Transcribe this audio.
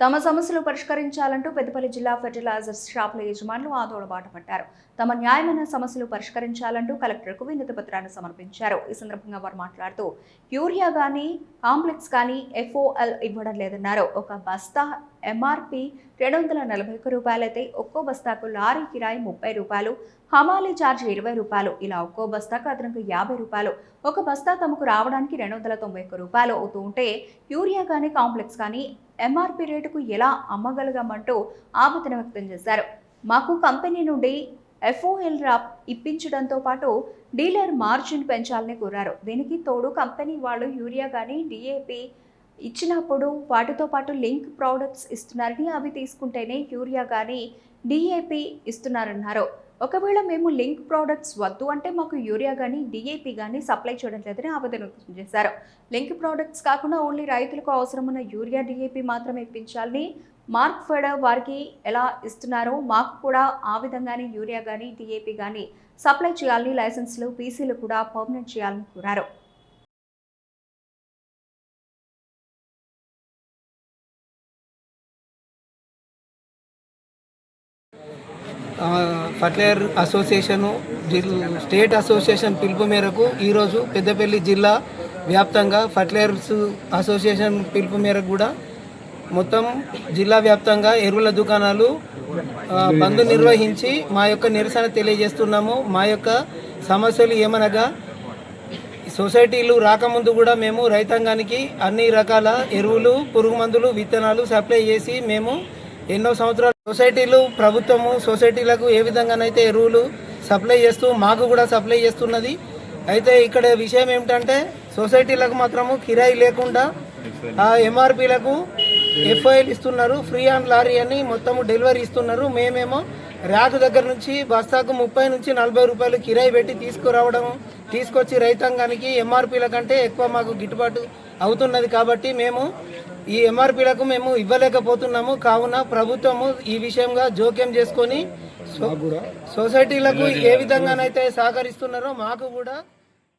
తమ సమస్యలు పరిష్కరించాలంటూ పెద్దపల్లి జిల్లా ఫెర్టిలైజర్స్ షాపుల యజమానులు ఆందోళన బాట పట్టారు. తమ న్యాయమైన సమస్యలు పరిష్కరించాలంటూ కలెక్టర్కు వినతి పత్రాన్ని సమర్పించారు. ఈ సందర్భంగా వారు మాట్లాడుతూ యూరియా గానీ కాంప్లెక్స్ కానీ FOL ఇవ్వడం లేదన్నారు. ఒక బస్తా MRP 241 రూపాయలైతే ఒక్కో బస్తాకు లారీ కిరాయి 30 రూపాయలు, హమాలీ ఛార్జ్ 20 రూపాయలు, ఇలా ఒక్కో బస్తాకు అదనంగా 50 రూపాయలు, ఒక బస్తా తమకు రావడానికి 291 రూపాయలు అవుతూ ఉంటే యూరియా కానీ కాంప్లెక్స్ కానీ MRP రేటుకు ఎలా అమ్మగలగమంటూ ఆవేదన వ్యక్తం చేశారు. మాకు కంపెనీ నుండి FOL ఇప్పించడంతో పాటు డీలర్ మార్జిన్ పెంచాలని కోరారు. దీనికి తోడు కంపెనీ వాళ్ళు యూరియా కానీ DAP ఇచ్చినప్పుడు వాటితో పాటు లింక్ ప్రోడక్ట్స్ ఇస్తున్నారని, అవి తీసుకుంటేనే యూరియా కానీ DAP ఇస్తున్నారన్నారు. ఒకవేళ మేము లింక్ ప్రోడక్ట్స్ వద్దు అంటే మాకు యూరియా కానీ DAP కానీ సప్లై చేయడం లేదని ఆవేదన వ్యక్తం చేశారు. లింక్ ప్రోడక్ట్స్ కాకుండా ఓన్లీ రైతులకు అవసరమైన యూరియా DAP మాత్రమే ఇప్పించాలని, మార్క్ ఫెడ్ వారికి ఎలా ఇస్తున్నారో మాకు కూడా ఆ విధంగానే యూరియా కానీ DAP కానీ సప్లై చేయాలని, లైసెన్స్లు PCలు కూడా పర్మనెంట్ చేయాలని కోరారు. ఫర్టిలైజర్ అసోసియేషను స్టేట్ అసోసియేషన్ పిలుపు మేరకు ఈరోజు పెద్దపల్లి జిల్లా వ్యాప్తంగా ఫర్టిలైజర్స్ అసోసియేషన్ పిలుపు మేరకు కూడా మొత్తం జిల్లా వ్యాప్తంగా ఎరువుల దుకాణాలు బంద్ నిర్వహించి మా యొక్క నిరసన తెలియజేస్తున్నాము. మా యొక్క సమస్యలు ఏమనగా సొసైటీలు రాకముందు కూడా మేము రైతాంగానికి అన్ని రకాల ఎరువులు, పురుగు మందులు, విత్తనాలు సప్లై చేసి మేము ఎన్నో సంవత్సరాలు సొసైటీలు, ప్రభుత్వము సొసైటీలకు ఏ విధంగానైతే ఎరువులు సప్లై చేస్తూ మాకు కూడా సప్లై చేస్తున్నది. అయితే ఇక్కడ విషయం ఏమిటంటే సొసైటీలకు మాత్రము కిరాయి లేకుండా ఆ MRPలకు FOL ఇస్తున్నారు. ఫ్రీ ఆన్ లారీ అని మొత్తము డెలివరీ ఇస్తున్నారు. మేమేమో ర్యాక్ దగ్గర నుంచి బస్తాకు 30 నుంచి 40 రూపాయలు కిరాయి పెట్టి తీసుకొచ్చి రైతాంగానికి MRPల కంటే ఎక్కువ మాకు గిట్టుబాటు అవుతున్నది. కాబట్టి మేము ఈ MRPలకు మేము ఇవ్వలేకపోతున్నాము. కావున ప్రభుత్వము ఈ విషయంగా జోక్యం చేసుకొని సొసైటీలకు ఏ విధంగానైతే సహకరిస్తున్నారో మాకు కూడా